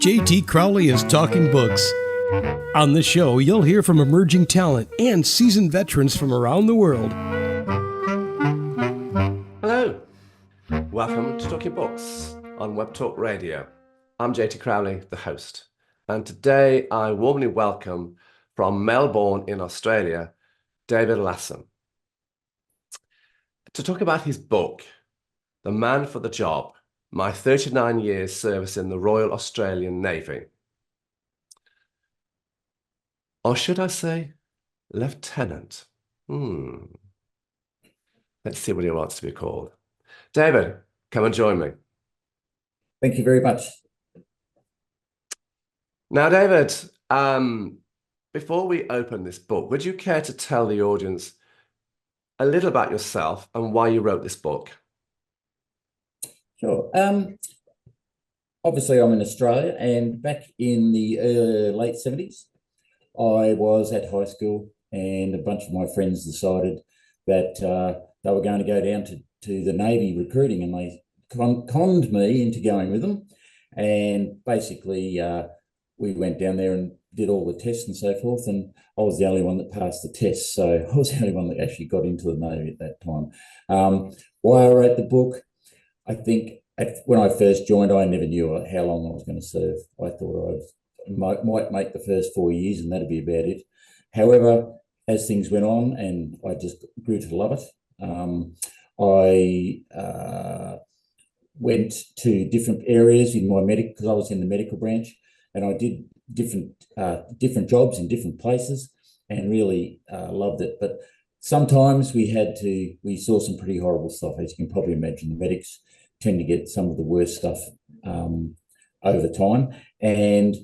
JT Crowley is talking books. On the show, you'll hear from emerging talent and seasoned veterans from around the world. Hello, welcome to Talking Books on Web Talk Radio. I'm JT Crowley, the host, and today I warmly welcome from Melbourne in Australia, David Lassam, to talk about his book, The Man for the Job, My 39 Years Service in the Royal Australian Navy. Or should I say, Lieutenant? Let's see what he wants to be called. David, come and join me. Thank you very much. Now, David, before we open this book, would you care to tell the audience a little about yourself and why you wrote this book? Sure. Obviously, I'm in Australia, and back in the late 70s, I was at high school, and a bunch of my friends decided that they were going to go down to the Navy recruiting, and they conned me into going with them. And basically, we went down there and did all the tests and so forth, and I was the only one that passed the test. So I was the only one that actually got into the Navy at that time. Why I wrote the book, I think when I first joined, I never knew how long I was going to serve. I thought I might make the first 4 years and that'd be about it. However, as things went on and I just grew to love it, I went to different areas in my because I was in the medical branch, and I did different jobs in different places and really loved it. But sometimes we saw some pretty horrible stuff. As you can probably imagine, the medics tend to get some of the worst stuff over time. And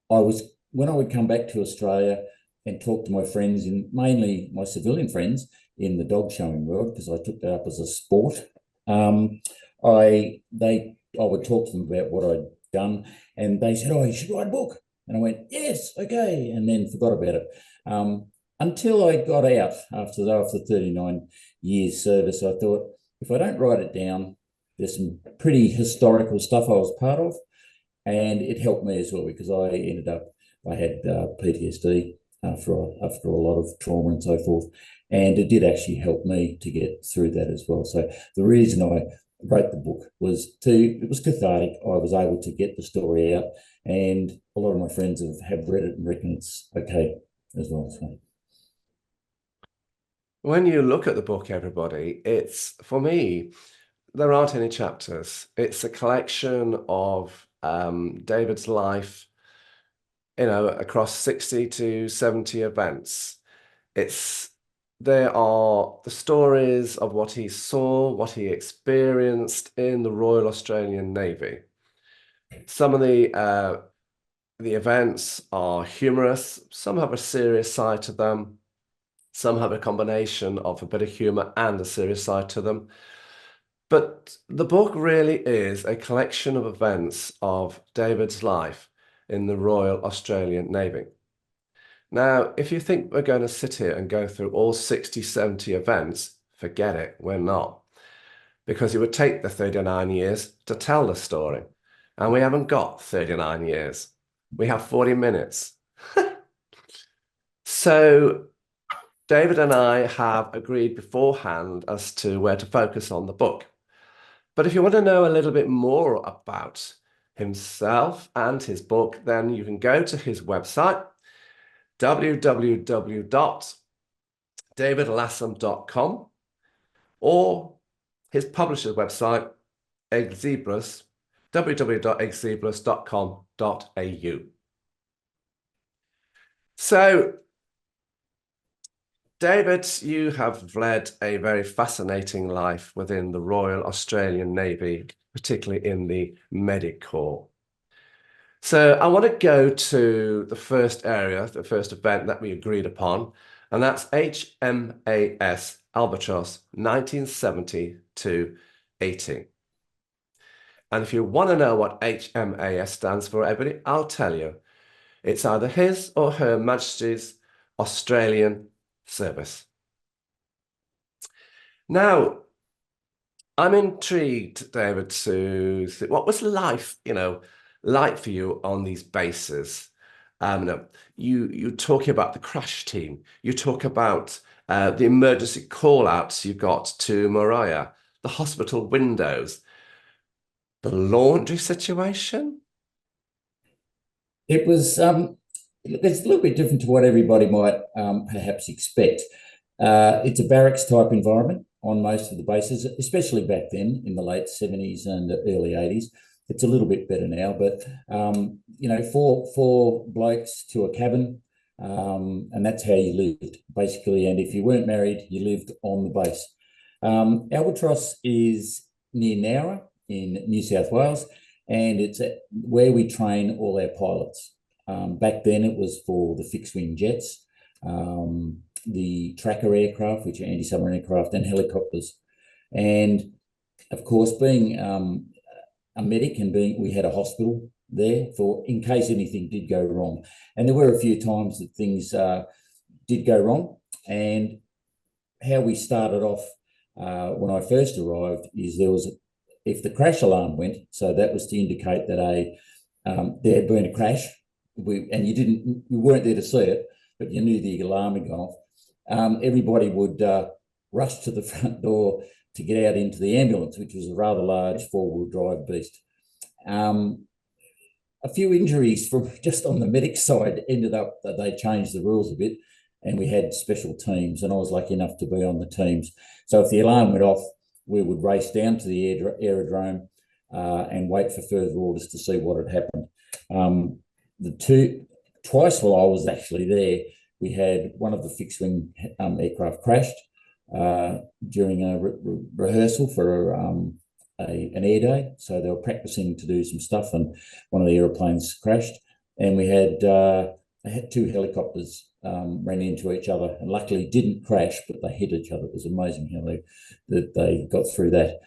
when I would come back to Australia and talk to my friends, mainly my civilian friends in the dog showing world, because I took that up as a sport, I would talk to them about what I'd done, and they said, "Oh, you should write a book." And I went, "Yes, okay," and then forgot about it. Until I got out after 39 years service, I thought, if I don't write it down, there's some pretty historical stuff I was part of, and it helped me as well, because I had PTSD after a lot of trauma and so forth, and it did actually help me to get through that as well. So the reason I wrote the book it was cathartic. I was able to get the story out, and a lot of my friends have read it and reckon it's okay as well. So when you look at the book, everybody, for me, there aren't any chapters. It's a collection of David's life, across 60 to 70 events. There are the stories of what he saw, what he experienced in the Royal Australian Navy. Some of the events are humorous. Some have a serious side to them. Some have a combination of a bit of humor and a serious side to them. But the book really is a collection of events of David's life in the Royal Australian Navy. Now, if you think we're going to sit here and go through all 60, 70 events, forget it, we're not. Because it would take the 39 years to tell the story. And we haven't got 39 years. We have 40 minutes. So David and I have agreed beforehand as to where to focus on the book. But if you want to know a little bit more about himself and his book, then you can go to his website, www.davidlassam.com, or his publisher's website, Xebrus, www.xebrus.com.au. So, David, you have led a very fascinating life within the Royal Australian Navy, particularly in the Medic Corps. So I want to go to the first area, the first event that we agreed upon, and that's HMAS Albatross 1970 to 80. And if you want to know what HMAS stands for, everybody, I'll tell you. It's either His or Her Majesty's Australian Service. Now, I'm intrigued, David, to see what was life, like for you on these bases? You're talking about the crash team. You talk about the emergency call-outs you got to Moriah, the hospital windows, the laundry situation. It was it's a little bit different to what everybody might perhaps expect. It's a barracks type environment on most of the bases, especially back then in the late 70s and early 80s. It's a little bit better now, but you know, four blokes to a cabin, and that's how you lived basically. And if you weren't married, you lived on the base. Albatross is near Nowra in New South Wales, and it's where we train all our pilots. Back then, it was for the fixed-wing jets, the tracker aircraft, which are anti-submarine aircraft, and helicopters. And of course, being a medic and we had a hospital there for in case anything did go wrong. And there were a few times that things did go wrong. And how we started off when I first arrived is if the crash alarm went, so that was to indicate that there had been a crash, and you weren't there to see it, but you knew the alarm had gone off. Everybody would rush to the front door to get out into the ambulance, which was a rather large four-wheel drive beast. A few injuries from just on the medic side ended up that they changed the rules a bit, and we had special teams, and I was lucky enough to be on the teams. So if the alarm went off, we would race down to the aerodrome and wait for further orders to see what had happened. Twice while I was actually there, we had one of the fixed-wing aircraft crashed during a rehearsal for an air day. So they were practicing to do some stuff, and one of the aeroplanes crashed. And we had two helicopters ran into each other, and luckily didn't crash, but they hit each other. It was amazing how they got through that.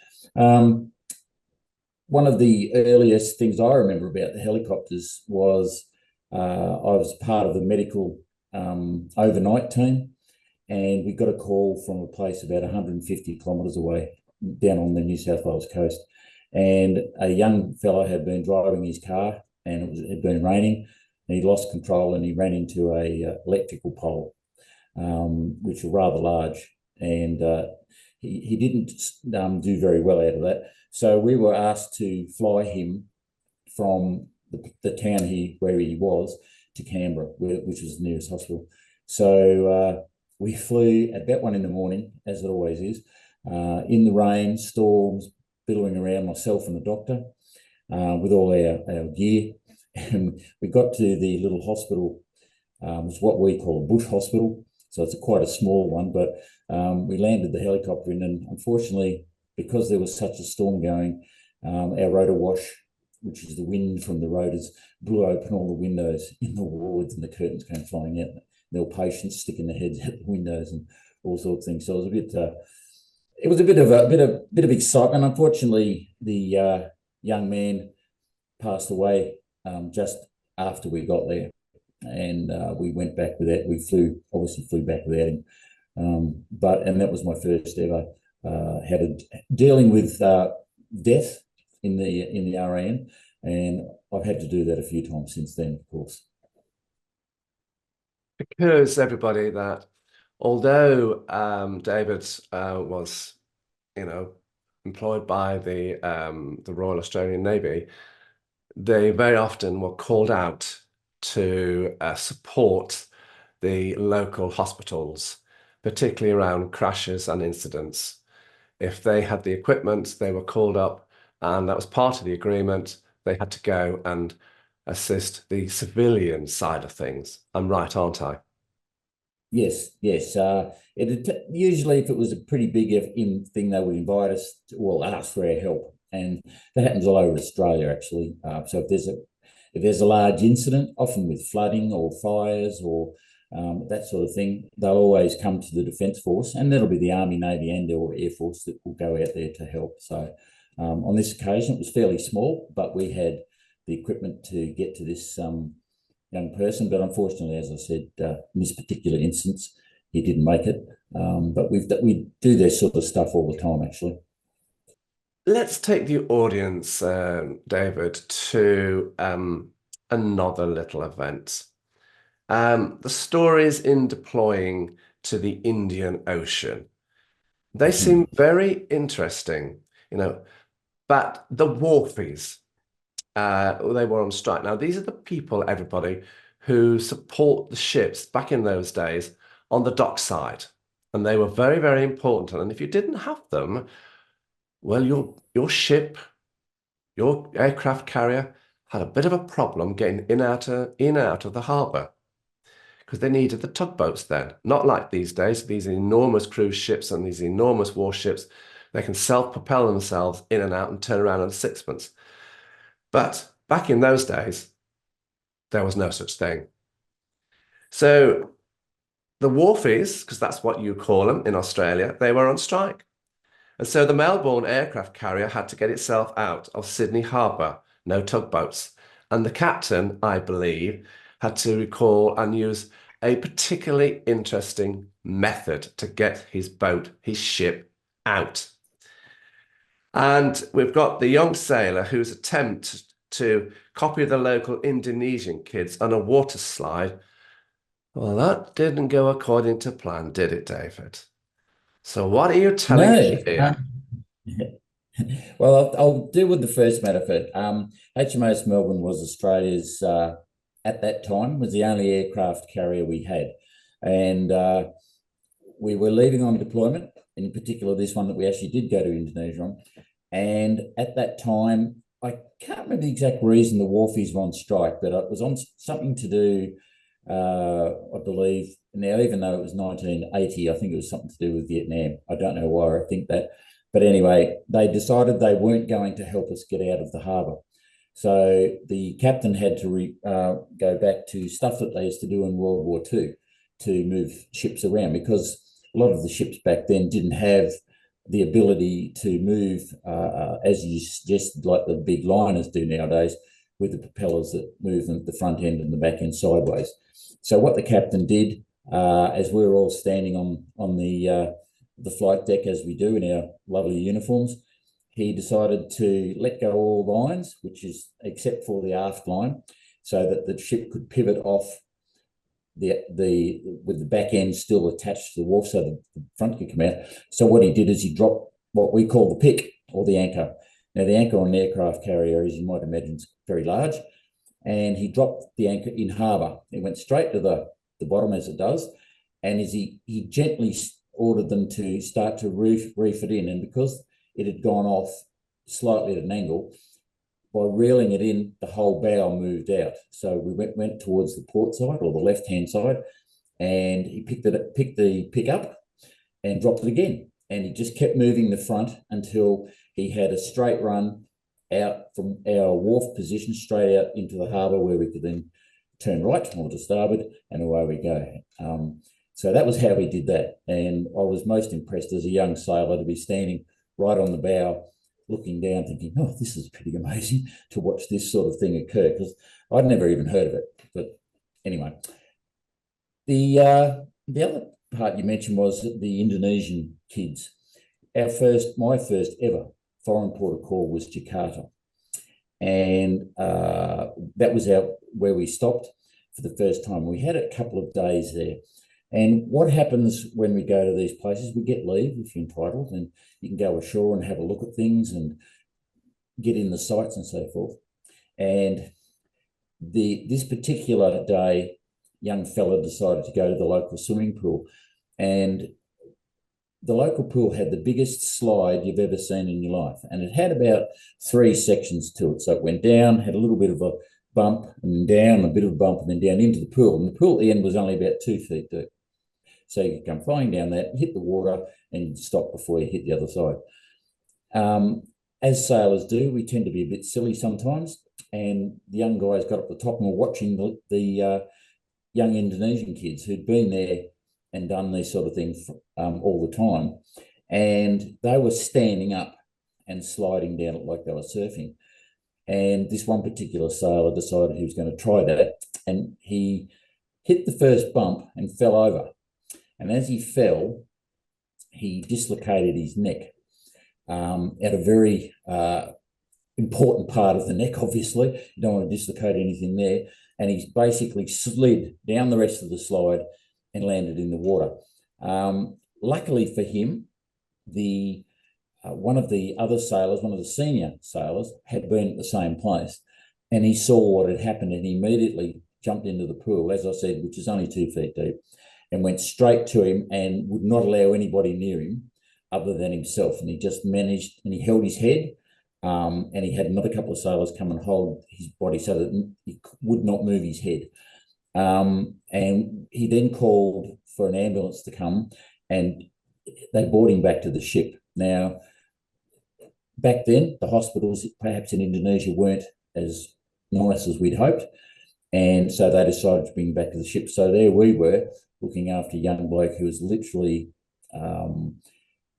One of the earliest things I remember about the helicopters was I was part of the medical overnight team, and we got a call from a place about 150 kilometres away down on the New South Wales coast. And a young fellow had been driving his car, and it had been raining, and he lost control and he ran into a electrical pole, which were rather large. And he didn't do very well out of that. So we were asked to fly him from the town where he was to Canberra, which was the nearest hospital. So we flew at about 1 a.m, as it always is, in the rain, storms, billowing around, myself and the doctor, with all our gear. And we got to the little hospital. It's what we call a bush hospital. So it's quite a small one, but we landed the helicopter in, and unfortunately, because there was such a storm going, our rotor wash, which is the wind from the rotors, blew open all the windows in the wards, and the curtains came flying out. There were patients sticking their heads out the windows and all sorts of things. So it was a bit of excitement. Unfortunately, the young man passed away just after we got there, and we went back with that. We obviously flew back without him, and that was my first ever dealing with death in the RAN, and I've had to do that a few times since then, of course. Because everybody, that although David was, employed by the Royal Australian Navy, they very often were called out to support the local hospitals, particularly around crashes and incidents. If they had the equipment, they were called up, and that was part of the agreement. They had to go and assist the civilian side of things. I'm right, aren't I? Yes. Usually, if it was a pretty big thing, they would invite us to, ask for our help, and that happens all over Australia, actually. So if there's a large incident, often with flooding or fires or that sort of thing, they'll always come to the Defence Force, and that'll be the Army, Navy, and or Air Force that will go out there to help. So on this occasion, it was fairly small, but we had the equipment to get to this young person. But unfortunately, as I said, in this particular instance, he didn't make it. But we do this sort of stuff all the time, actually. let's take the audience, David, to another little event. The stories in deploying to the Indian Ocean. They seem very interesting, you know, but the wharfies, they were on strike. Now, these are the people, everybody, who support the ships back in those days on the dockside. And they were very, very important. And if you didn't have them, well, your ship, your aircraft carrier had a bit of a problem getting in out of the harbour because they needed the tugboats then. Not like these days, these enormous cruise ships and these enormous warships, they can self-propel themselves in and out and turn around in sixpence. But back in those days, there was no such thing. So the wharfies, because that's what you call them in Australia, they were on strike. And so the Melbourne aircraft carrier had to get itself out of Sydney Harbour, no tugboats. And the captain, I believe, had to recall and use a particularly interesting method to get his boat, his ship, out. And we've got the young sailor whose attempt to copy the local Indonesian kids on a water slide. Well, that didn't go according to plan, did it, David? So what are you telling me here? Well, I'll deal with the first matter first. HMAS Melbourne was Australia's, at that time, was the only aircraft carrier we had. And we were leaving on deployment, in particular this one that we actually did go to Indonesia on. And at that time, I can't remember the exact reason the wharfies were on strike, but it was on something to do, I believe, now, even though it was 1980, I think it was something to do with Vietnam. I don't know why I think that. But anyway, they decided they weren't going to help us get out of the harbour. So the captain had to go back to stuff that they used to do in World War II to move ships around, because a lot of the ships back then didn't have the ability to move, as you suggested, like the big liners do nowadays, with the propellers that move the front end and the back end sideways. So what the captain did, as we were all standing on the flight deck, as we do in our lovely uniforms, he decided to let go all lines, which is except for the aft line, so that the ship could pivot off with the back end still attached to the wharf, so the front could come out. So what he did is he dropped what we call the pick, or the anchor. Now, the anchor on an aircraft carrier, as you might imagine, is very large, and he dropped the anchor in harbour. It went straight to the bottom, as it does, and as he gently ordered them to start to reef it in, and because it had gone off slightly at an angle, by reeling it in, the whole bow moved out. So we went towards the port side, or the left-hand side, and he picked the pick up and dropped it again. And he just kept moving the front until he had a straight run out from our wharf position straight out into the harbour, where we could then turn right or to starboard, and away we go. So that was how we did that. And I was most impressed as a young sailor to be standing right on the bow, looking down, thinking, oh, this is pretty amazing to watch this sort of thing occur, because I'd never even heard of it. But anyway, the other part you mentioned was the Indonesian kids. My first ever foreign port of call was Jakarta. And that was where we stopped for the first time. We had a couple of days there. And what happens when we go to these places, we get leave if you're entitled, and you can go ashore and have a look at things and get in the sights and so forth. And this particular day, young fella decided to go to the local swimming pool, and the local pool had the biggest slide you've ever seen in your life, and it had about 3 sections to it. So it went down, had a little bit of a bump, and then down, a bit of a bump, and then down into the pool. And the pool at the end was only about 2 feet deep. So you could come flying down that, hit the water, and stop before you hit the other side. As sailors do, we tend to be a bit silly sometimes, and the young guys got up the top and were watching the young Indonesian kids who'd been there and done these sort of things all the time, and they were standing up and sliding down it like they were surfing. And this one particular sailor decided he was going to try that, and he hit the first bump and fell over. And as he fell, he dislocated his neck. at a very important part of the neck, obviously. You don't want to dislocate anything there. And he's basically slid down the rest of the slide and landed in the water. Luckily for him, one of the other sailors, one of the senior sailors, had been at the same place, and he saw what had happened, and he immediately jumped into the pool, as I said, which is only 2 feet deep, and went straight to him and would not allow anybody near him other than himself. And he just managed, and he held his head, and he had another couple of sailors come and hold his body so that he would not move his head. And he then called for an ambulance to come, and they brought him back to the ship. Now, back then, the hospitals, perhaps in Indonesia, weren't as nice as we'd hoped. And so they decided to bring him back to the ship. So there we were, looking after a young bloke who was literally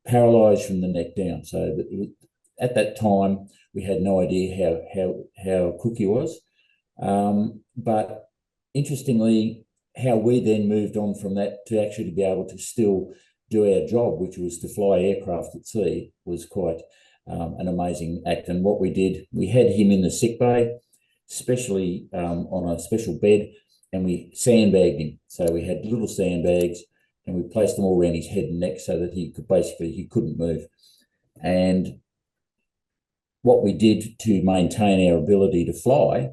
paralysed from the neck down. So at that time, we had no idea how quick he was. But interestingly, how we then moved on from that to actually be able to still do our job, which was to fly aircraft at sea, was quite an amazing act. And what we did, we had him in the sick bay, especially on a special bed, and we sandbagged him. So we had little sandbags, and we placed them all around his head and neck so that he couldn't move. And what we did to maintain our ability to fly,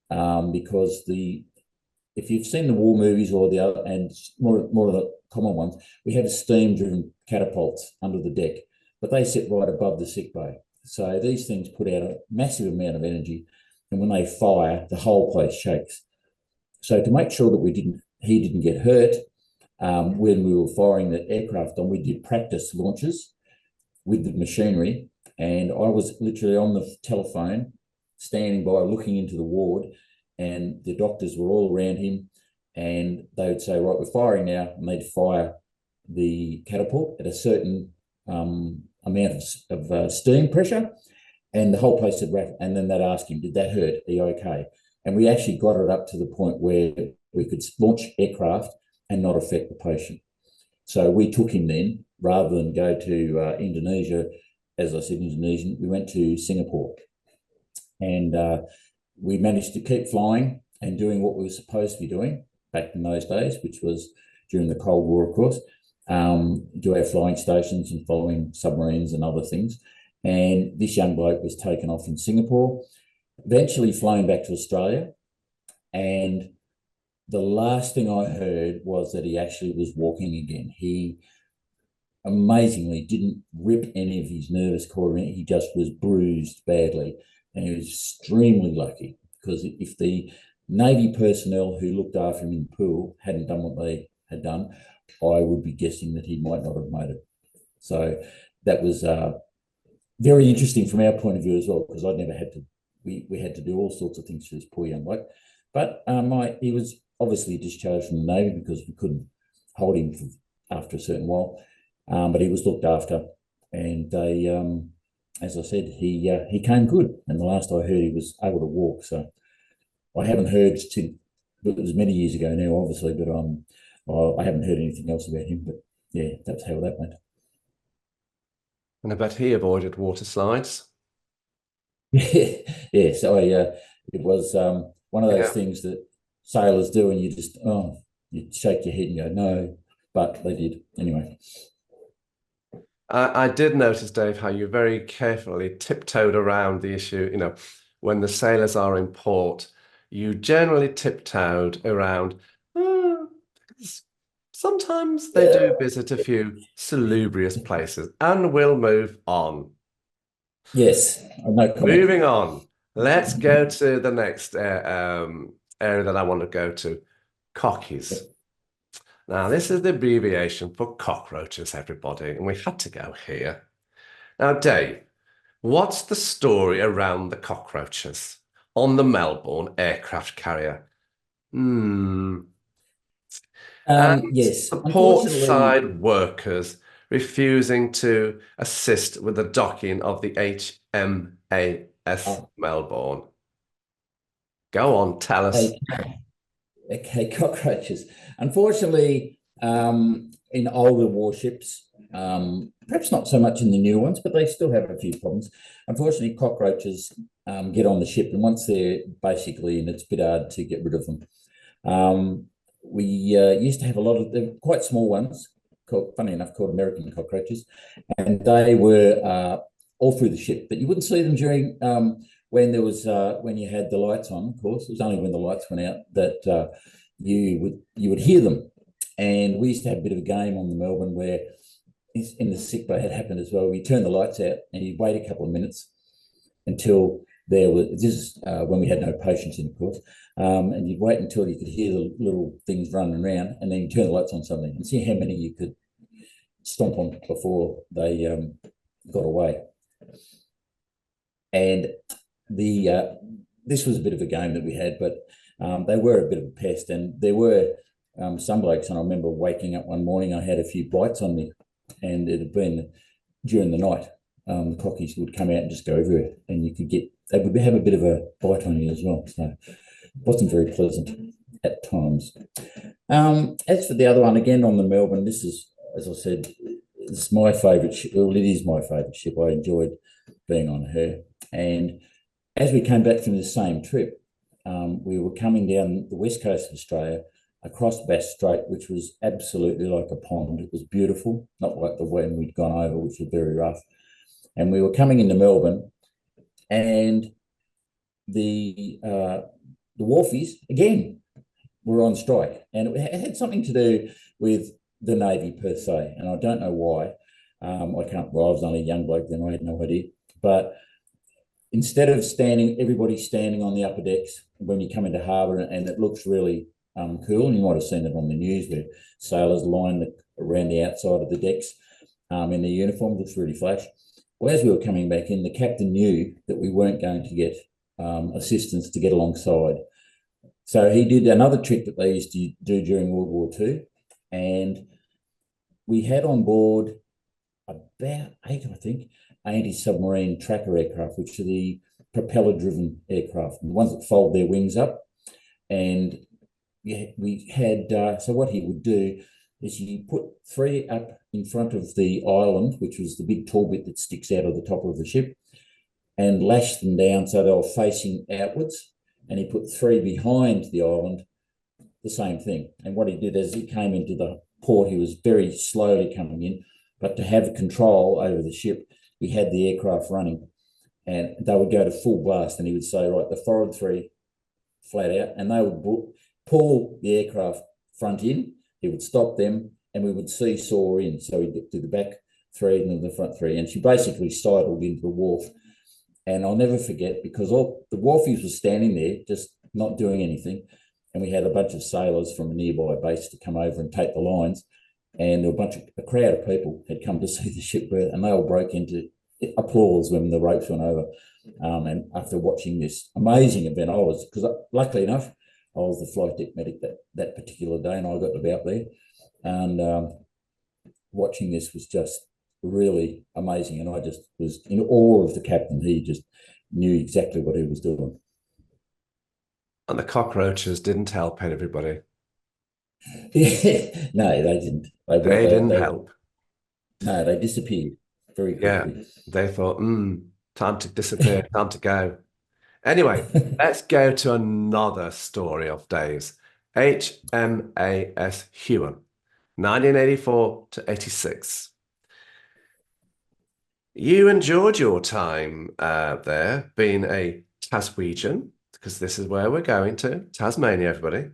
because if you've seen the war movies or the other, and more of the common ones, we have steam-driven catapults under the deck, but they sit right above the sick bay. So these things put out a massive amount of energy, and when they fire, the whole place shakes. So to make sure that he didn't get hurt, when we were firing the aircraft on, we did practice launches with the machinery, and I was literally on the telephone, standing by, looking into the ward, and the doctors were all around him, and they would say, right, we're firing now, and they'd fire the catapult at a certain amount of steam pressure, and the whole place would rattle, and then they'd ask him, did that hurt? Are you okay? And we actually got it up to the point where we could launch aircraft and not affect the patient. So we took him then, rather than go to Indonesia, as I said, Indonesian, we went to Singapore. And we managed to keep flying and doing what we were supposed to be doing back in those days, which was during the Cold War, of course, do our flying stations and following submarines and other things. And this young bloke was taken off in Singapore, eventually flown back to Australia. And the last thing I heard was that he actually was walking again. He amazingly didn't rip any of his nervous cord. He just was bruised badly. And he was extremely lucky, because if the Navy personnel who looked after him in the pool hadn't done what they had done, I would be guessing that he might not have made it. So that was very interesting from our point of view as well, because I'd never had to, we had to do all sorts of things for this poor young bloke. But he was obviously discharged from the Navy because we couldn't hold him after a certain while. But he was looked after, and they, as I said, he came good. And the last I heard, he was able to walk. So I haven't heard since, it was many years ago now, obviously, but I haven't heard anything else about him. But yeah, that's how that went. And I bet he avoided water slides. Yeah. So it was one of those things that sailors do, and you just, you shake your head and go, no, but they did anyway. I did notice, Dave, how you very carefully tiptoed around the issue. You know, when the sailors are in port, you generally tiptoed around. Sometimes they do visit a few salubrious places, and we'll move on. Yes, no comment. Moving on. Let's go to the next area that I want to go to, cockies. Now, this is the abbreviation for cockroaches, everybody, and we had to go here. Now, Dave, what's the story around the cockroaches on the Melbourne aircraft carrier? Yes. The port side workers refusing to assist with the docking of the HMAS Melbourne. Go on, tell us. Okay, cockroaches. Unfortunately, in older warships, perhaps not so much in the new ones, but they still have a few problems. Unfortunately, cockroaches get on the ship, and once they're basically in, it's a bit hard to get rid of them. We used to have a lot of, they're quite small ones, funny enough, called American cockroaches, and they were all through the ship, but you wouldn't see them during when there was when you had the lights on. Of course, it was only when the lights went out that you would hear them. And we used to have a bit of a game on the Melbourne where, in the sick bay, had happened as well. We turned the lights out and you'd wait a couple of minutes until there was, this is when we had no patients in, of course, and you'd wait until you could hear the little things running around, and then you turn the lights on something and see how many you could stomp on before they got away. And this was a bit of a game that we had, but they were a bit of a pest, and there were some blokes, and I remember waking up one morning, I had a few bites on me, and it had been during the night. The cockies would come out and just go everywhere, and you could get, they would have a bit of a bite on you as well. So it wasn't very pleasant at times. As for the other one, again on the Melbourne, this is, as I said, it's my favourite ship. Well, it is my favourite ship. I enjoyed being on her. And as we came back from the same trip, we were coming down the west coast of Australia, across Bass Strait, which was absolutely like a pond. It was beautiful, not like the one we'd gone over, which was very rough. And we were coming into Melbourne, and the wharfies, again, were on strike. And it had something to do with the Navy per se, and I don't know why. I was only a young bloke then, I had no idea. But instead of everybody standing on the upper decks when you come into harbour, and it looks really cool, and you might have seen it on the news where sailors line around the outside of the decks in their uniform, looks really flash. Well, as we were coming back in, the captain knew that we weren't going to get assistance to get alongside. So he did another trick that they used to do during World War II, and we had on board about 8, I think, anti-submarine tracker aircraft, which are the propeller-driven aircraft, the ones that fold their wings up. And we had, so what he would do is you put 3 up in front of the island, which was the big tall bit that sticks out of the top of the ship, and lash them down so they were facing outwards. And he put 3 behind the island, the same thing. And what he did as he came into the port, he was very slowly coming in, but to have control over the ship, he had the aircraft running, and they would go to full blast, and he would say, right, the forward 3 flat out, and they would pull the aircraft front in, he would stop them, and we would seesaw in. So he'd do the back 3 and then the front 3, and she basically sidled into the wharf. And I'll never forget, because all the wharfies were standing there just not doing anything, and we had a bunch of sailors from a nearby base to come over and take the lines, and there were a crowd of people had come to see the ship berth, and they all broke into applause when the ropes went over. And after watching this amazing event, because luckily enough, I was the flight deck medic that particular day, and I got to be out there, and watching this was just really amazing, and I just was in awe of the captain. He just knew exactly what he was doing. And the cockroaches didn't help everybody. Yeah, no, they didn't. They didn't help. No, they disappeared very quickly. Yeah, they thought, time to disappear, time to go. Anyway, let's go to another story of Dave's. HMAS Huon, 1984 to 86. You enjoyed your time there, being a Taswegian, because this is where we're going to, Tasmania, everybody.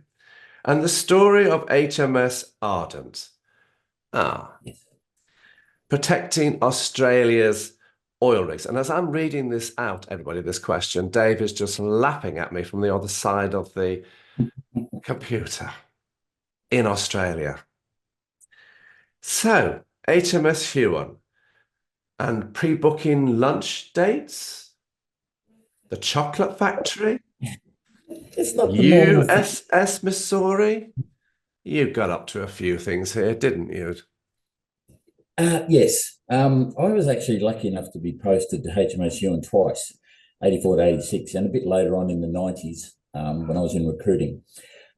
And the story of HMS Ardent. Yes. Protecting Australia's oil rigs. And as I'm reading this out, everybody, this question, Dave is just laughing at me from the other side of the computer in Australia. So, HMS Huon. And pre-booking lunch dates, the chocolate factory, It's not the USS Missouri. You got up to a few things here, didn't you? Yes. I was actually lucky enough to be posted to HMAS Huon twice, 84 to 86, and a bit later on in the 90s when I was in recruiting.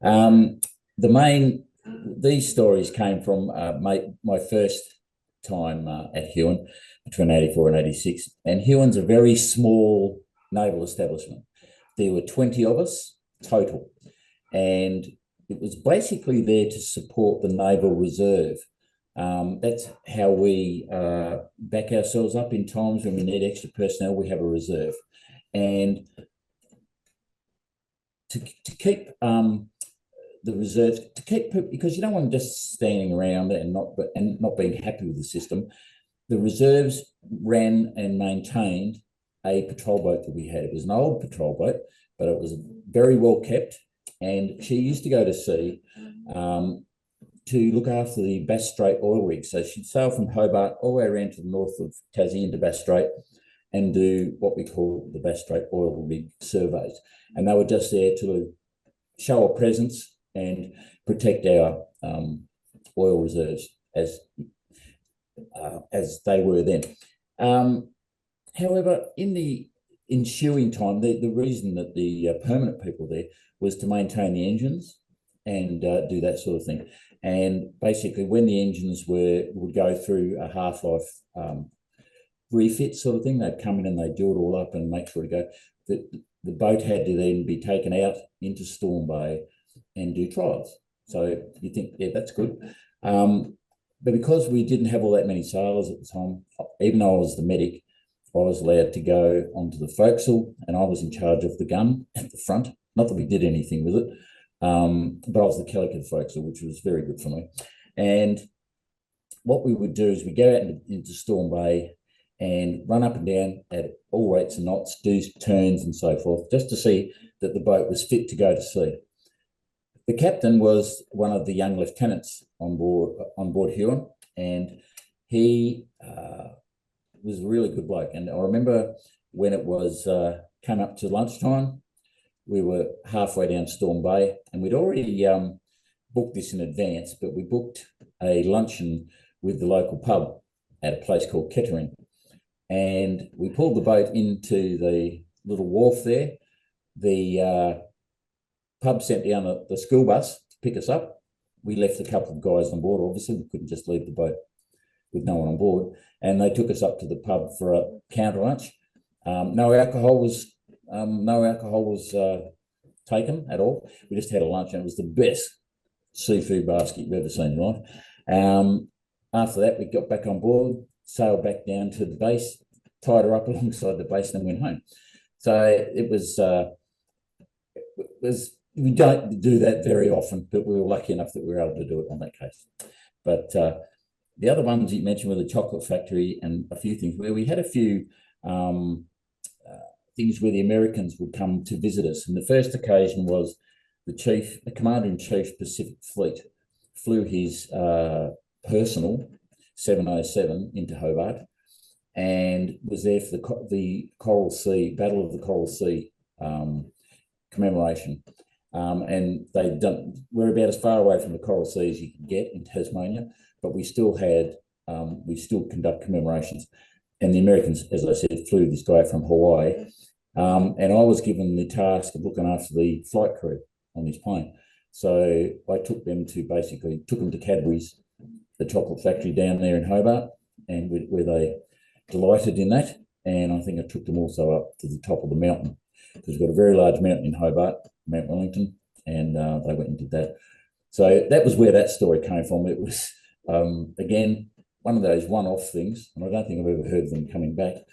The main these stories came from my first time at Huon between 84 and 86. And Huon's a very small naval establishment. There were 20 of us total. And it was basically there to support the Naval Reserve. That's how we back ourselves up in times when we need extra personnel. We have a reserve. And to keep the reserves, because you don't want them just standing around and not being happy with the system. The reserves ran and maintained a patrol boat that we had. It was an old patrol boat, but it was very well kept. And she used to go to sea to look after the Bass Strait oil rigs. So she'd sail from Hobart all the way around to the north of Tassie into Bass Strait and do what we call the Bass Strait oil rig surveys. And they were just there to show a presence and protect our oil reserves as they were then. However, in the ensuing time, the reason that the permanent people there was to maintain the engines and do that sort of thing. And basically, when the engines would go through a half-life refit sort of thing, they'd come in and they'd do it all up and make sure to go. The boat had to then be taken out into Storm Bay and do trials. So you think, yeah, that's good. But because we didn't have all that many sailors at the time, even though I was the medic, I was allowed to go onto the forecastle and I was in charge of the gun at the front. Not that we did anything with it, but I was the kellic of the forecastle, which was very good for me. And what we would do is we go out into Storm Bay and run up and down at all rates and knots, do turns and so forth, just to see that the boat was fit to go to sea. The captain was one of the young lieutenants on board Huon, and he was a really good bloke. And I remember when it was came up to lunchtime, we were halfway down Storm Bay, and we'd already booked this in advance, but we booked a luncheon with the local pub at a place called Kettering. And we pulled the boat into the little wharf there. The pub sent down the school bus to pick us up. We left a couple of guys on board. Obviously, we couldn't just leave the boat with no one on board. And they took us up to the pub for a counter lunch. No alcohol was taken at all. We just had a lunch, and it was the best seafood basket you've ever seen in your life. After that, we got back on board, sailed back down to the base, tied her up alongside the base, and then went home. So it was we don't do that very often, but we were lucky enough that we were able to do it on that case. But the other ones you mentioned were the chocolate factory and a few things where we had a few things where the Americans would come to visit us. And the first occasion was the Commander-in-Chief Pacific Fleet flew his personal 707 into Hobart and was there for the Coral Sea, Battle of the Coral Sea commemoration. And we're about as far away from the Coral Sea as you can get in Tasmania, but we still conduct commemorations. And the Americans, as I said, flew this guy from Hawaii. And I was given the task of looking after the flight crew on this plane. So I took them to Cadbury's, the chocolate factory down there in Hobart, and where they delighted in that. And I think I took them also up to the top of the mountain, because we've got a very large mountain in Hobart, Mount Wellington, and they went and did that. So that was where that story came from. It was, again, one of those one-off things, and I don't think I've ever heard of them coming back.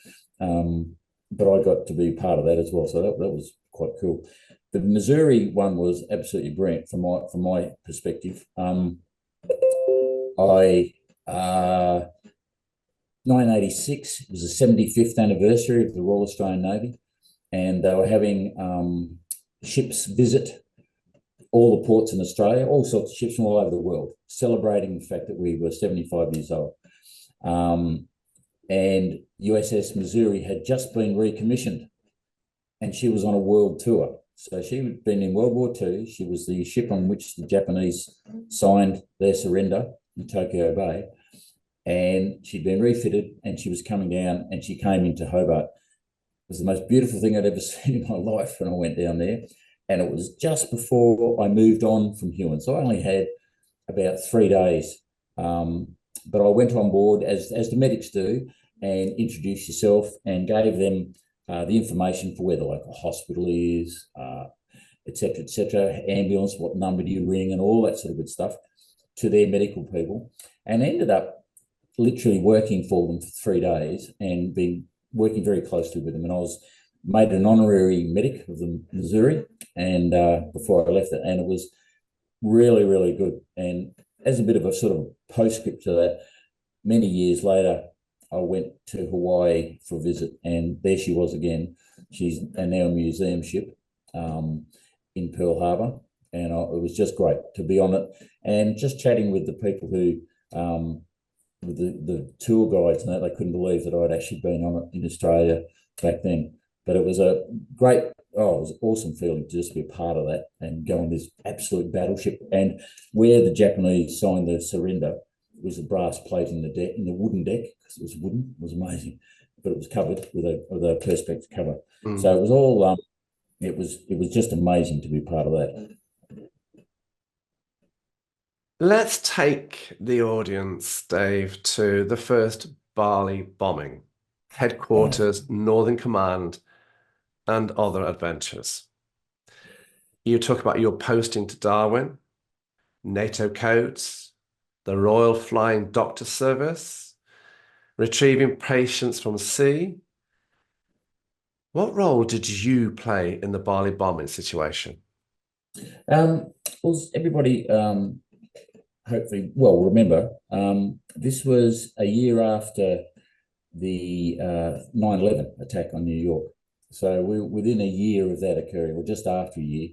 But I got to be part of that as well, so that was quite cool. The Missouri one was absolutely brilliant from my perspective. 1986, it was the 75th anniversary of the Royal Australian Navy, and they were having ships visit all the ports in Australia, all sorts of ships from all over the world, celebrating the fact that we were 75 years old. And USS Missouri had just been recommissioned, and she was on a world tour. So she had been in World War II. She was the ship on which the Japanese signed their surrender in Tokyo Bay, and she'd been refitted, and she was coming down, and she came into Hobart. It was the most beautiful thing I'd ever seen in my life when I went down there, and it was just before I moved on from Huon. So I only had about 3 days. But I went on board as the medics do and introduced yourself and gave them the information for where the local hospital is, et cetera, ambulance, what number do you ring, and all that sort of good stuff to their medical people, and ended up literally working for them for 3 days and been working very closely with them. And I was made an honorary medic of the Missouri, and before I left it, and it was really, really good. And as a bit of a sort of postscript to that, many years later, I went to Hawaii for a visit, and there she was again. She's now a museum ship in Pearl Harbor, and it was just great to be on it and just chatting with the people who, with the tour guides, and that they couldn't believe that I'd actually been on it in Australia back then. But it was a great, it was an awesome feeling to just be a part of that and go on this absolute battleship. And where the Japanese signed the surrender was a brass plate in the deck, in the wooden deck, because it was wooden. It was amazing, but it was covered with a perspex cover. So it was all, it was just amazing to be part of that. Let's take the audience, Dave, to the first Bali bombing, headquarters, Northern Command, and other adventures. You talk about your posting to Darwin, NATO codes, the Royal Flying Doctor Service, retrieving patients from sea. What role did you play in the Bali bombing situation? Well, everybody hopefully well remember, this was a year after the 9/11 attack on New York. So we within a year of that occurring, or just after a year,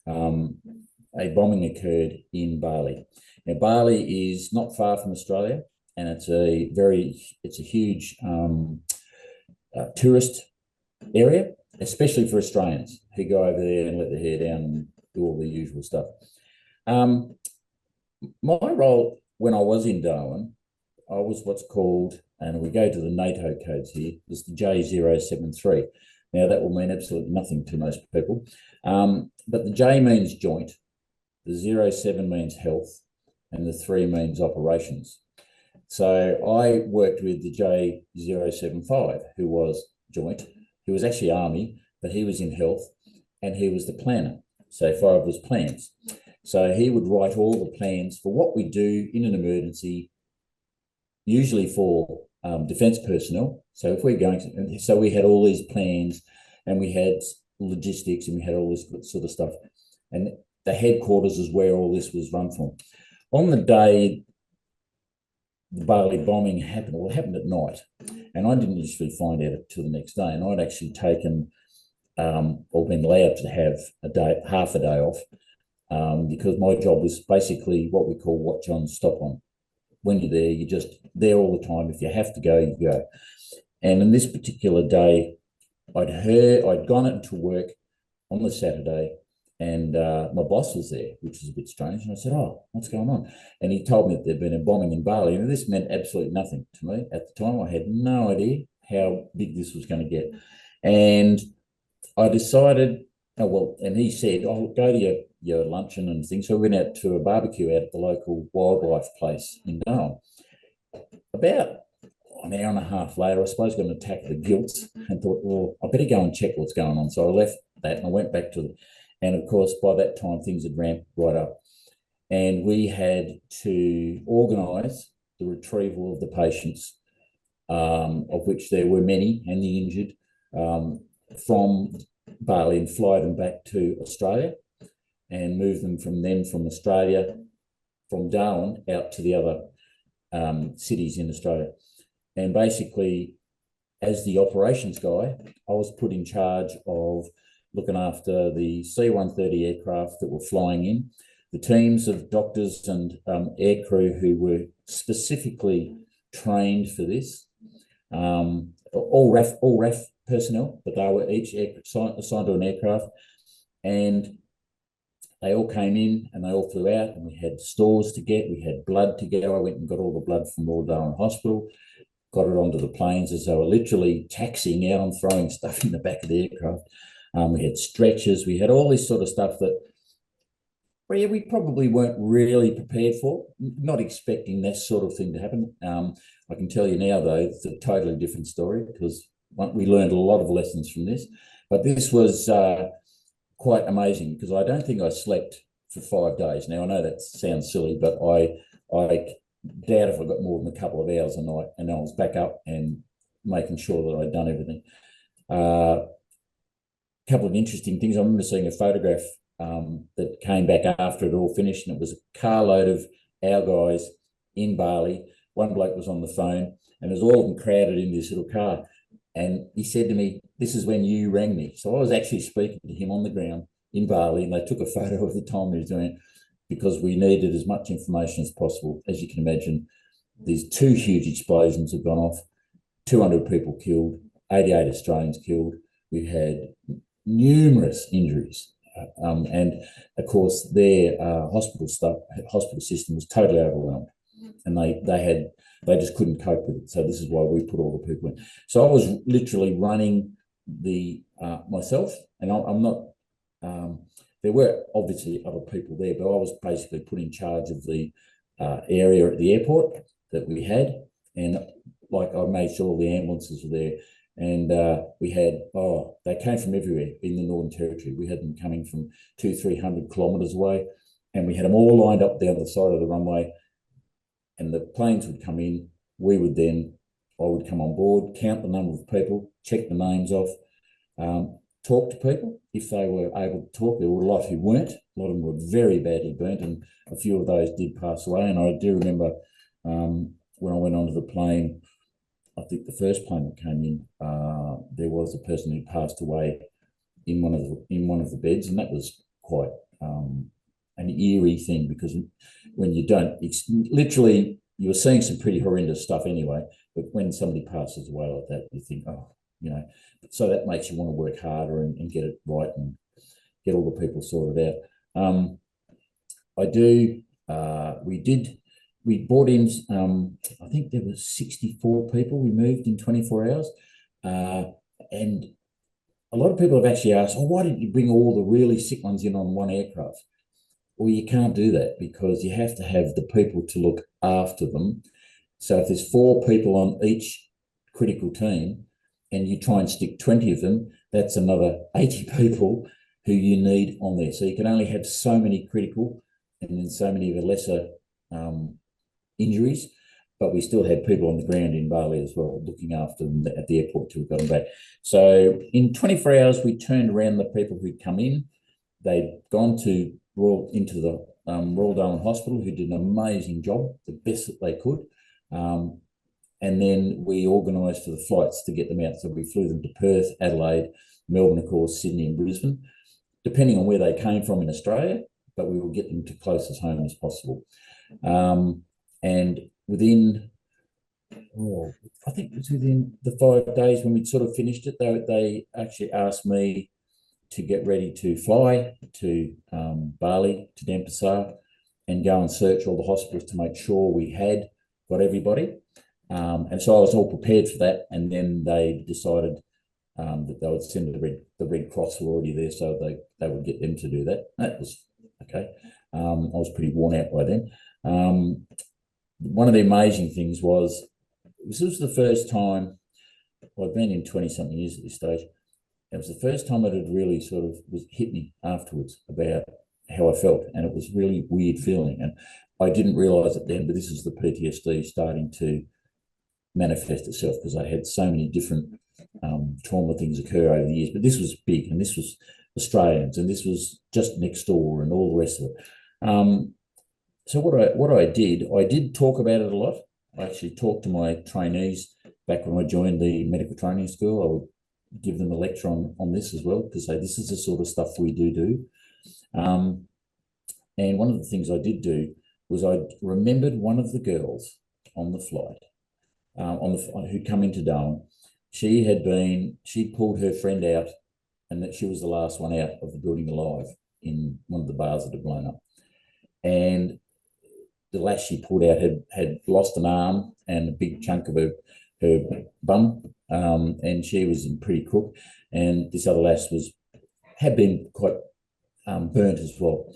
a bombing occurred in Bali. Now, Bali is not far from Australia, and it's a huge tourist area, especially for Australians who go over there and let their hair down and do all the usual stuff. My role when I was in Darwin, I was what's called, and we go to the NATO codes here, is the J073. Now, that will mean absolutely nothing to most people, but the J means joint, the 07 means health, and the 3 means operations. So I worked with the J075, who was joint, who was actually Army, but he was in health, and he was the planner. So 5 was plans. So he would write all the plans for what we do in an emergency, usually for defence personnel. So if we're going to, so we had all these plans, and we had logistics, and we had all this sort of stuff. And the headquarters is where all this was run from. On the day the Bali bombing happened, well, it happened at night, and I didn't usually find out until the next day. And I'd actually taken or been allowed to have half a day off, because my job was basically what we call watch on, stop on. When you're there, you're just there all the time. If you have to go, you go. And in this particular day, I'd gone into work on the Saturday, and my boss was there, which was a bit strange. And I said, "Oh, what's going on?" And he told me that there'd been a bombing in Bali. And this meant absolutely nothing to me at the time. I had no idea how big this was going to get. And I decided, oh, well, and he said, "I'll go to your luncheon and things." So we went out to a barbecue out at the local wildlife place in Darwin. About an hour and a half later, I suppose, got an attack of the guilt and thought, well, I better go and check what's going on. So I left that and I went back to and of course, by that time, things had ramped right up. And we had to organise the retrieval of the patients, of which there were many, and the injured, from Bali, and fly them back to Australia and move them from Australia, from Darwin out to the other cities in Australia. And basically, as the operations guy, I was put in charge of looking after the C-130 aircraft that were flying in, the teams of doctors and aircrew who were specifically trained for this, all RAF personnel, but they were each assigned to an aircraft, and they all came in and they all flew out, and we had stores to get, we had blood to go. I went and got all the blood from Royal Darwin Hospital, got it onto the planes as they were literally taxiing out and throwing stuff in the back of the aircraft. We had stretchers, we had all this sort of stuff that Well, yeah, we probably weren't really prepared for, not expecting that sort of thing to happen. I can tell you now, though, it's a totally different story because we learned a lot of lessons from this. But this was quite amazing because I don't think I slept for 5 days. Now, I know that sounds silly, but I doubt if I got more than a couple of hours a night, and I was back up and making sure that I'd done everything. A couple of interesting things. I remember seeing a photograph that came back after it all finished, and it was a carload of our guys in Bali. One bloke was on the phone, and it was all of them crowded in this little car. And he said to me, "This is when you rang me." So I was actually speaking to him on the ground in Bali, and they took a photo of the time he was doing it because we needed as much information as possible. As you can imagine, these 2 huge explosions have gone off, 200 people killed, 88 Australians killed. We had numerous injuries. And of course, their hospital system was totally overwhelmed, and they just couldn't cope with it. So this is why we put all the people in. So I was literally running the myself, and I'm not. There were obviously other people there, but I was basically put in charge of the area at the airport that we had, and like I made sure all the ambulances were there. And we had, they came from everywhere in the Northern Territory. We had them coming from 200-300 kilometres away, and we had them all lined up down the side of the runway, and the planes would come in. I would come on board, count the number of people, check the names off, talk to people if they were able to talk. There were a lot who weren't. A lot of them were very badly burnt, and a few of those did pass away. And I do remember when I went onto the plane, I think the first plane that came in, there was a person who passed away in one of the beds, and that was quite an eerie thing because when you don't, it's literally you're seeing some pretty horrendous stuff anyway. But when somebody passes away like that, you think, so that makes you want to work harder and get it right and get all the people sorted out. We brought in, I think there were 64 people we moved in 24 hours. And a lot of people have actually asked, why didn't you bring all the really sick ones in on one aircraft? Well, you can't do that because you have to have the people to look after them. So if there's 4 people on each critical team and you try and stick 20 of them, that's another 80 people who you need on there. So you can only have so many critical and then so many of the lesser injuries, but we still had people on the ground in Bali as well, looking after them at the airport till we got them back. So in 24 hours, we turned around the people who'd come in. They'd gone into the Royal Darwin Hospital, who did an amazing job, the best that they could. And then we organised for the flights to get them out. So we flew them to Perth, Adelaide, Melbourne, of course, Sydney and Brisbane, depending on where they came from in Australia, but we will get them to closest home as possible. And within, I think it was within the 5 days when we'd sort of finished it, they actually asked me to get ready to fly to Bali, to Denpasar, and go and search all the hospitals to make sure we had got everybody. And so I was all prepared for that. And then they decided that they would send the Red Cross were already there, so they would get them to do that. That was okay. I was pretty worn out by then. One of the amazing things was, this was the first time, I've been in 20-something years at this stage. It was the first time it had really sort of hit me afterwards about how I felt, and it was really weird feeling. And I didn't realise it then, but this is the PTSD starting to manifest itself because I had so many different trauma things occur over the years. But this was big, and this was Australians, and this was just next door, and all the rest of it. So what I did talk about it a lot. I actually talked to my trainees back when I joined the medical training school. I would give them a lecture on this as well to say this is the sort of stuff we do. And one of the things I did do was I remembered one of the girls on the flight who'd come into Darwin. She'd pulled her friend out, and that she was the last one out of the building alive in one of the bars that had blown up. And the lass she pulled out had lost an arm and a big chunk of her bum, and she was in pretty crook. And this other lass had been quite burnt as well.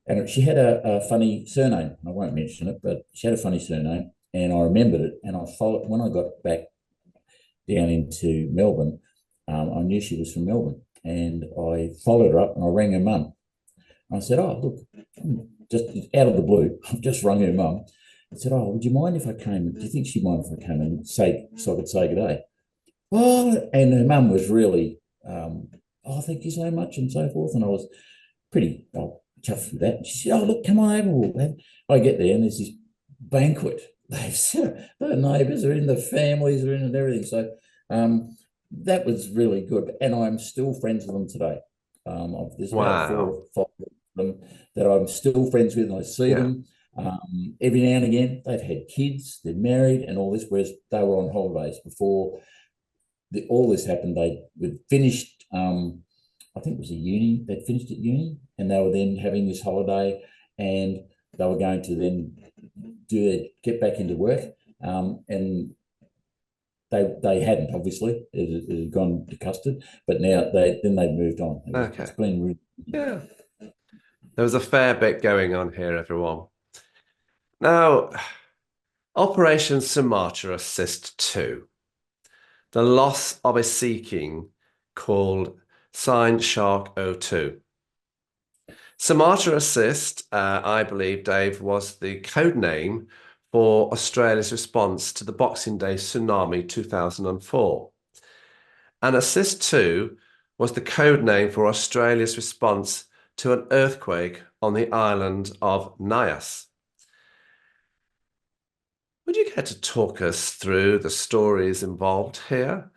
And she had a funny surname. I won't mention it, but she had a funny surname, and I remembered it. And I followed when I got back down into Melbourne. I knew she was from Melbourne, and I followed her up and I rang her mum. I said, "Oh, look, just out of the blue, I've just rung her mum." I said, "Oh, would you mind if I came? Do you think she'd mind if I came and say so I could say good day?" Oh, and her mum was really, "Oh, thank you so much," and so forth. And I was pretty chuffed with that. And she said, "Oh, look, come on over." I get there and there's this banquet. The neighbours are in, the families are in, and everything. So that was really good. And I'm still friends with them today. There's about 4 or 5 of them that I'm still friends with, and I see them every now and again. They've had kids, they're married, and all this. Whereas they were on holidays before all this happened. They'd finished. I think it was a uni. They'd finished at uni, and they were then having this holiday, and they were going to then get back into work, and they hadn't, obviously. It had gone to custard, but now they've moved on. Okay. It's been really... Yeah. There was a fair bit going on here, everyone. Now, Operation Sumatra Assist 2, the loss of a Sea King called Sign Shark 02. Sumatra Assist, I believe, Dave, was the code name for Australia's response to the Boxing Day tsunami 2004. And Assist 2 was the code name for Australia's response to an earthquake on the island of Nias. Would you care to talk us through the stories involved here?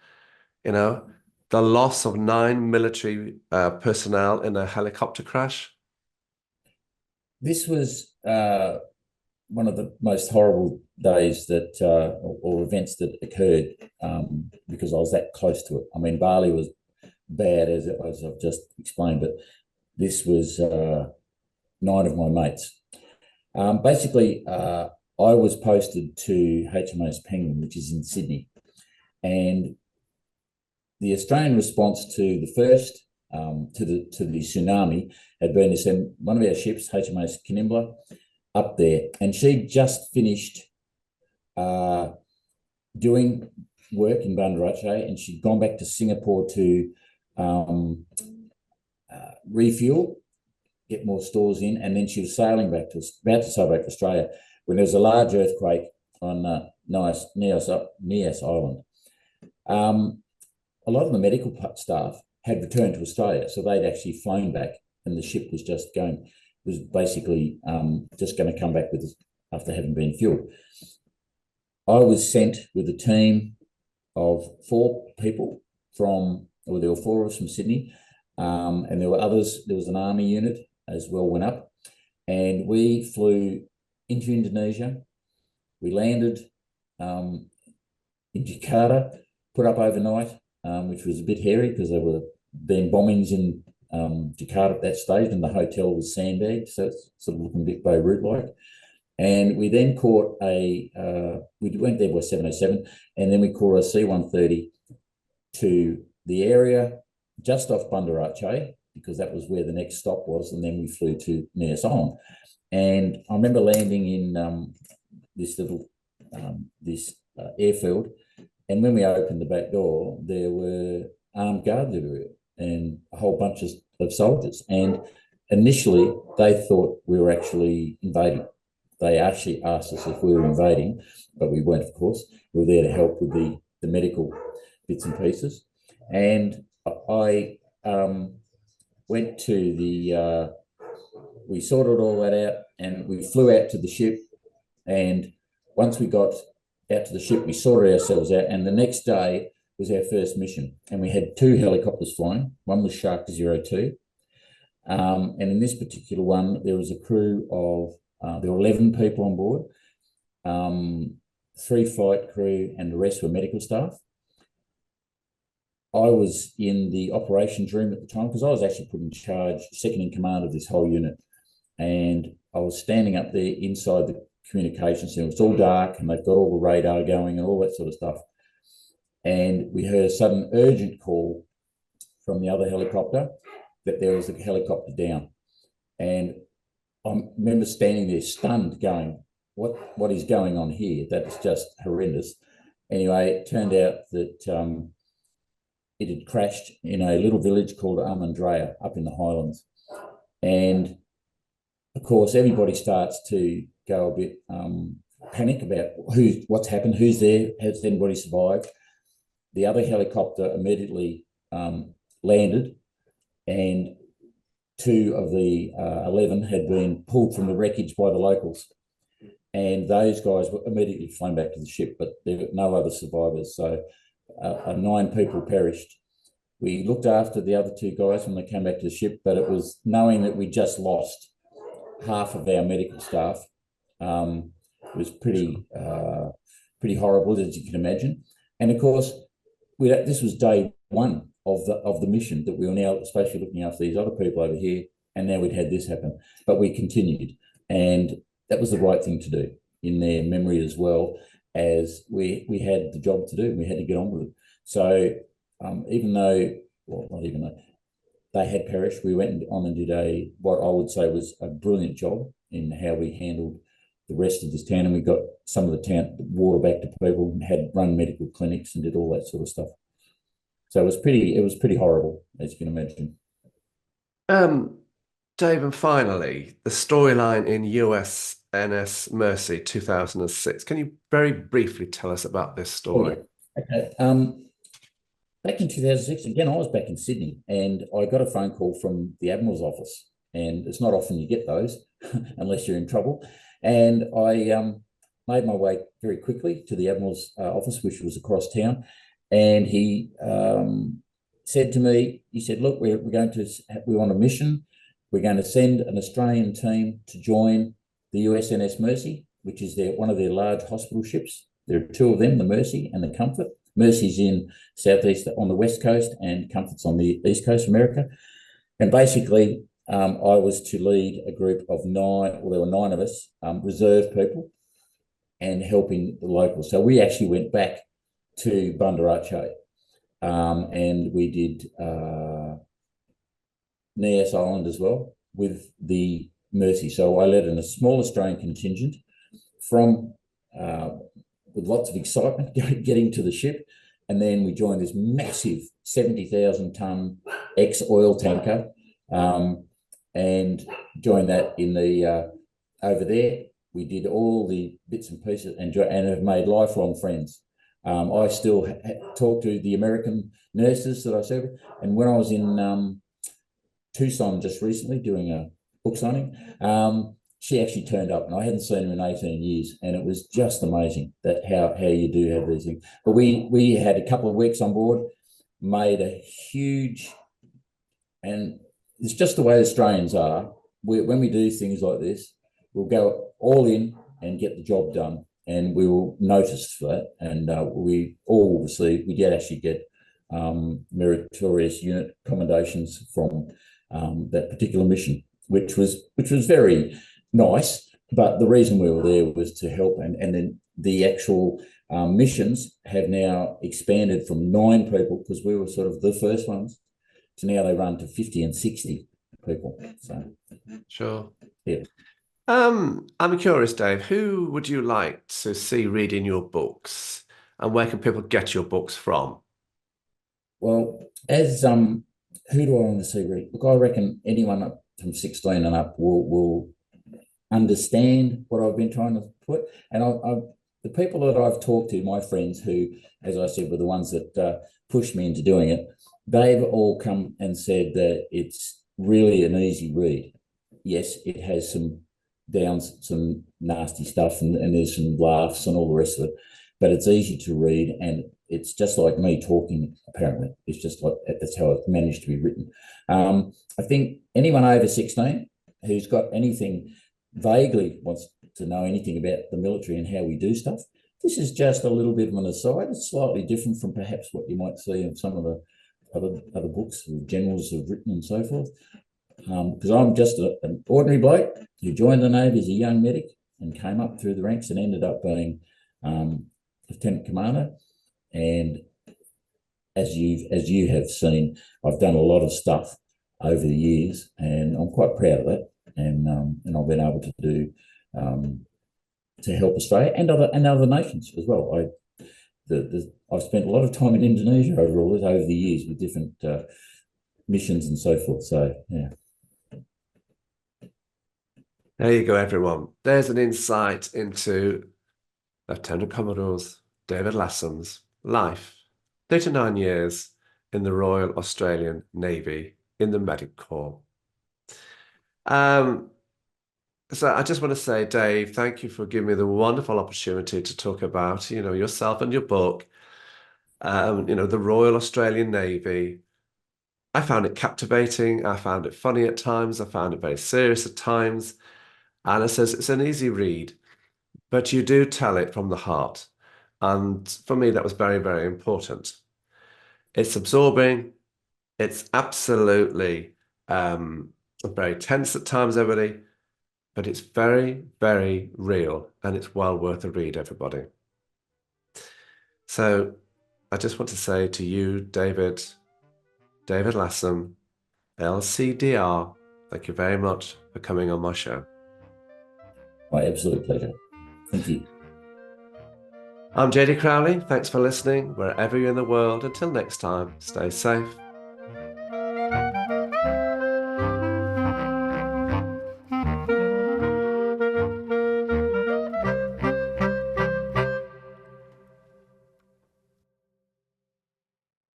You know, the loss of 9 military personnel in a helicopter crash? This was one of the most horrible days that, or events that occurred, because I was that close to it. I mean, Bali was bad, as I've just explained, but this was 9 of my mates. Basically, I was posted to HMAS Penguin, which is in Sydney, and the Australian response to the first to the tsunami had been to send one of our ships, HMAS Canimbla, up there, and she just finished doing work in Banda Aceh, and she'd gone back to Singapore to refuel, get more stores in, and then she was about to sail back to Australia when there was a large earthquake on Nias Island. A lot of the medical staff had returned to Australia, so they'd actually flown back, and the ship was basically just going to come back after having been fueled. I was sent with a team of 4 people there were 4 of us from Sydney, and there were others. There was an army unit as well went up, and we flew into Indonesia. We landed in Jakarta, put up overnight, which was a bit hairy because there were being bombings in Jakarta at that stage, and the hotel was sandbagged, so it's sort of looking a bit Beirut-like. And we then caught we went there by 707, and then we caught a C-130 to the area just off Banda Aceh, because that was where the next stop was, and then we flew to Nias Island. And I remember landing in this little airfield, and when we opened the back door, there were armed guards everywhere and a whole bunch of soldiers. And initially, they thought we were actually invading. They actually asked us if we were invading, but we weren't, of course. We were there to help with the medical bits and pieces. And I went to we sorted all that out, and we flew out to the ship. And once we got out to the ship, we sorted ourselves out. And the next day was our first mission. And we had 2 helicopters flying. One was Shark 02. And in this particular one, there was a crew of, there were 11 people on board, 3 flight crew, and the rest were medical staff. I was in the operations room at the time because I was actually put in charge, second in command of this whole unit. And I was standing up there inside the communications center. It's all dark, and they've got all the radar going and all that sort of stuff. And we heard a sudden urgent call from the other helicopter that there was a helicopter down. And I remember standing there stunned going, what is going on here? That's just horrendous. Anyway, it turned out that it had crashed in a little village called Armandrea up in the Highlands. And of course, everybody starts to go a bit panic about what's happened, who's there, has anybody survived. The other helicopter immediately landed, and 2 of the 11 had been pulled from the wreckage by the locals. And those guys were immediately flown back to the ship, but there were no other survivors. So 9 people perished. We looked after the other 2 guys when they came back to the ship, but it was knowing that we just lost half of our medical staff. It was pretty horrible, as you can imagine. And of course, this was day 1 of the mission, that we were now supposed to be looking after these other people over here, and now we'd had this happen. But we continued, and that was the right thing to do in their memory, as well as we had the job to do, and we had to get on with it. So even though, well, not even though they had perished, we went on and did what I would say was a brilliant job in how we handled the rest of this town, and we got some of the town water back to people, and had run medical clinics and did all that sort of stuff. So it was pretty horrible, as you can imagine. Dave, and finally, the storyline in USNS Mercy 2006. Can you very briefly tell us about this story? Okay. Back in 2006, again, I was back in Sydney, and I got a phone call from the Admiral's office, and it's not often you get those unless you're in trouble. And I made my way very quickly to the Admiral's office, which was across town. And he said to me, he said, look, we're on a mission. We're going to send an Australian team to join the USNS Mercy, which is one of their large hospital ships. There are 2 of them, the Mercy and the Comfort. Mercy's in southeast on the west coast, and Comfort's on the east coast of America. And basically, I was to lead a group of 9, well, there were 9 of us, reserve people, and helping the locals. So we actually went back to Banda Aceh, and we did Nias Island as well with the Mercy. So I led in a small Australian contingent from with lots of excitement getting to the ship, and then we joined this massive 70,000-ton ex-oil tanker, and joined that in the over there. We did all the bits and pieces and have made lifelong friends. I still talk to the American nurses that I serve with. And when I was in Tucson just recently doing a book signing, she actually turned up, and I hadn't seen her in 18 years. And it was just amazing that how you do have these things. But we had a couple of weeks on board, made a huge, and it's just the way Australians are. When we do things like this, we'll go all in and get the job done. And we were noticed for that, and we all received. We did actually get meritorious unit commendations from that particular mission, which was very nice. But the reason we were there was to help, and then the actual missions have now expanded from 9 people, because we were sort of the first ones, to now they run to 50 and 60 people. So sure, yeah. I'm curious, Dave, who would you like to see reading your books, and where can people get your books from? Well, as who do I want to see read? Look, I reckon anyone up from 16 and up will understand what I've been trying to put. And the people that I've talked to, my friends who, as I said, were the ones that pushed me into doing it, they've all come and said that it's really an easy read. Yes, it has some downs, some nasty stuff, and there's some laughs and all the rest of it, but it's easy to read, and it's just like me talking, apparently. It's just like, that's how it's managed to be written. I think anyone over 16 who's got anything, vaguely wants to know anything about the military and how we do stuff, this is just a little bit of an aside. It's slightly different from perhaps what you might see in some of the other books the generals have written and so forth. Because I'm just an ordinary bloke who joined the Navy as a young medic and came up through the ranks and ended up being lieutenant commander. And as you have seen, I've done a lot of stuff over the years, and I'm quite proud of that. and I've been able to do to help Australia and other nations as well. I've spent a lot of time in Indonesia over the years with different missions and so forth. So yeah. There you go, everyone. There's an insight into Lieutenant Commodore David Lassam's life. 39 years in the Royal Australian Navy in the Medical Corps. So I just want to say, Dave, thank you for giving me the wonderful opportunity to talk about, yourself and your book, the Royal Australian Navy. I found it captivating. I found it funny at times. I found it very serious at times. And it says it's an easy read, but you do tell it from the heart. And for me, that was very, very important. It's absorbing. It's absolutely very tense at times, everybody. But it's very, very real, and it's well worth a read, everybody. So I just want to say to you, David Lassam, LCDR, thank you very much for coming on my show. My absolute pleasure. Thank you. I'm JD Crowley. Thanks for listening, wherever you're in the world. Until next time, stay safe.